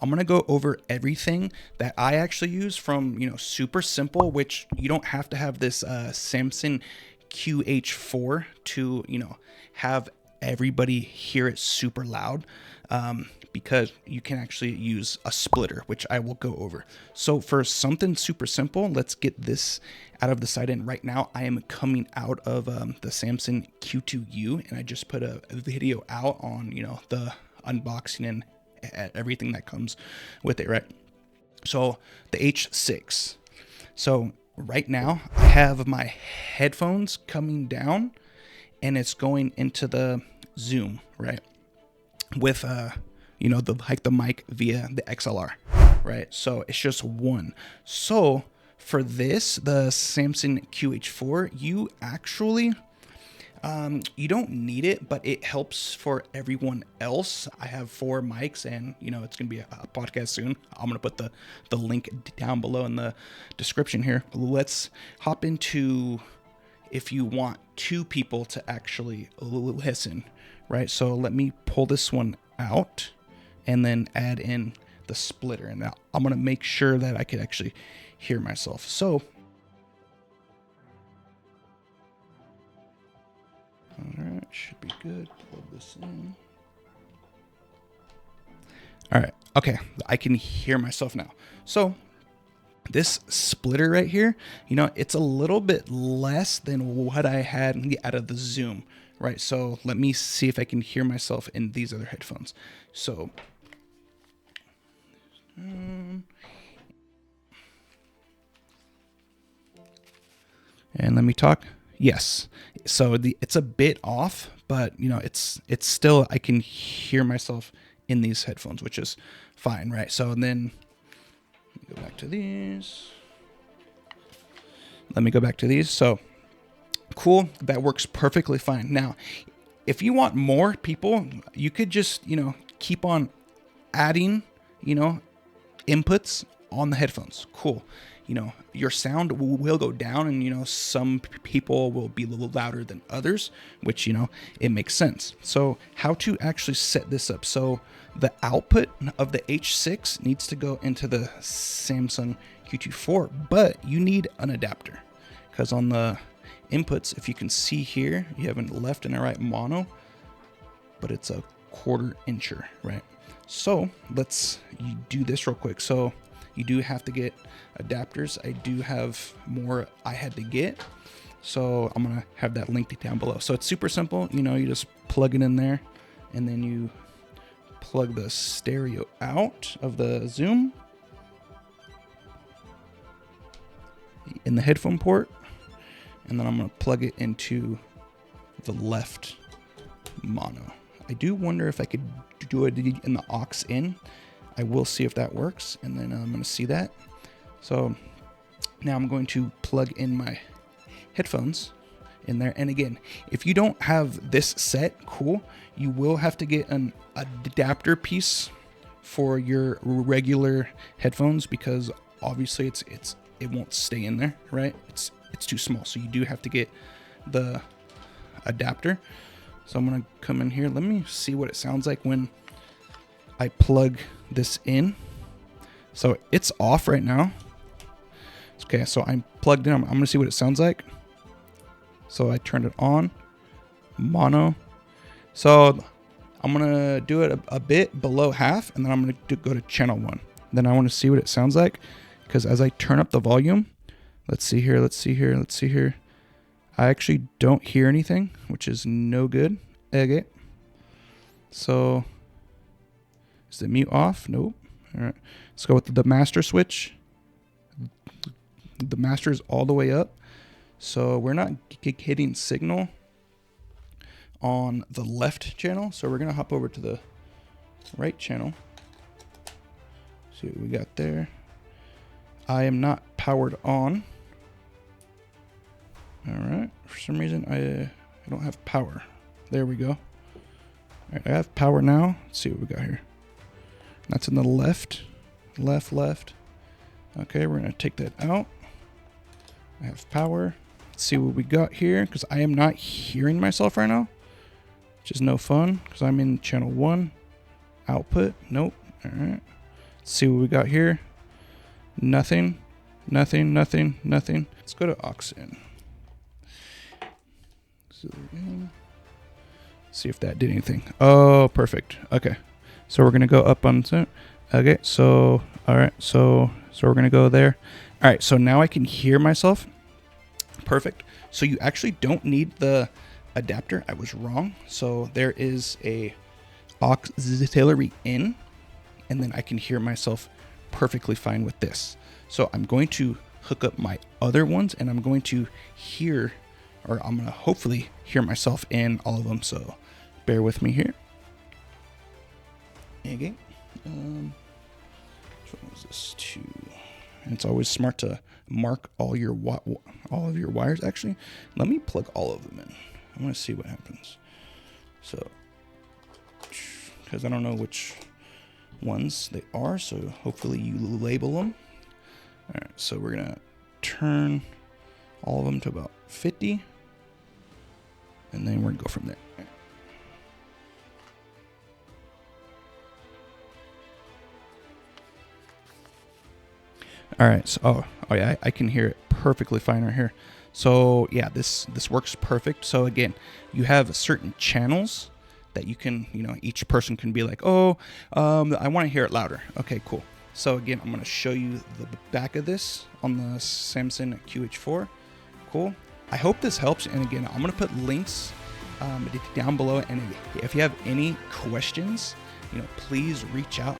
I'm going to go over everything that I actually use from, super simple, which you don't have to have this Samson QH4 to, have everybody hear it super loud, because you can actually use a splitter, which I will go over. So for something super simple, let's get this out of the side. And right now I am coming out of the Samson Q2U, and I just put a video out on, the unboxing and everything that comes with it, right? So the H6. So right now I have my headphones coming down, and it's going into the Zoom, right? With the mic via the XLR, right? So it's just one. So for this, the Samson QH4, you actually you don't need it, but it helps for everyone else. I have 4 mics, and it's gonna be a podcast soon. I'm gonna put the link down below in the description here. Let's hop into if you want 2 people to actually listen, right? So let me pull this one out and then add in the splitter, and now I'm gonna make sure that I could actually hear myself. So all right, should be good. Plug this in. All right, okay, I can hear myself now. So this splitter right here, it's a little bit less than what I had out of the Zoom, right? So let me see if I can hear myself in these other headphones. So and let me talk. Yes. So it's a bit off, but it's still, I can hear myself in these headphones, which is fine, right? So then let me go back to these. Let me go back to these. So cool. That works perfectly fine. Now, if you want more people, you could just, keep on adding, inputs on the headphones. Cool. Your sound will go down, and, some people will be a little louder than others, which, it makes sense. So how to actually set this up. So the output of the H6 needs to go into the Samsung Q24, but you need an adapter, because on the inputs, if you can see here, you have a left and a right mono, but it's a 1/4 incher, right? So let's do this real quick. So you do have to get adapters. I do have more I had to get, so I'm gonna have that linked down below. So it's super simple. You just plug it in there, and then you plug the stereo out of the Zoom in the headphone port, and then I'm gonna plug it into the left mono. I do wonder if I could do it in the aux in. I will see if that works, and then I'm going to see that. So now I'm going to plug in my headphones in there. And again, if you don't have this set, cool, you will have to get an adapter piece for your regular headphones, because obviously it won't stay in there, right? It's too small, so you do have to get the adapter. So I'm going to come in here. Let me see what it sounds like when I plug this in. So it's off right now. Okay, so I'm plugged in. I'm going to see what it sounds like. So I turned it on. Mono. So I'm going to do it a bit below half, and then I'm going to go to channel 1. Then I want to see what it sounds like, because as I turn up the volume, let's see here. I actually don't hear anything, which is no good. Okay. So is the mute off? Nope. All right. Let's go with the master switch. The master is all the way up, so we're not hitting signal on the left channel. So we're gonna hop over to the right channel. See what we got there. I am not powered on. All right. For some reason, I don't have power. There we go. All right, I have power now. Let's see what we got here. That's in the left. Okay, we're going to take that out. I have power. Let's see what we got here, because I am not hearing myself right now, which is no fun, because I'm in channel 1. Output. Nope. All right. Let's see what we got here. Nothing, nothing, nothing, nothing. Let's go to aux in. See if that did anything. Oh, perfect. Okay. So we're going to go up on set. Okay. So, all right. So we're going to go there. All right. So now I can hear myself. Perfect. So you actually don't need the adapter. I was wrong. So there is a auxiliary in, and then I can hear myself perfectly fine with this. So I'm going to hook up my other ones, and I'm going to hear, or I'm going to hopefully hear myself in all of them. So bear with me here. Okay. What was this? 2. And it's always smart to mark all of your wires. Actually, let me plug all of them in. I want to see what happens. So, because I don't know which ones they are, so hopefully you label them. All right, so we're gonna turn all of them to about 50, and then we're gonna go from there. All right, so oh yeah, I can hear it perfectly fine right here. So yeah, this works perfect. So again, you have certain channels that you can, each person can be like, oh, I want to hear it louder. Okay, cool. So again, I'm going to show you the back of this on the Samsung QH4. Cool. I hope this helps. And again, I'm going to put links down below. And if you have any questions, please reach out.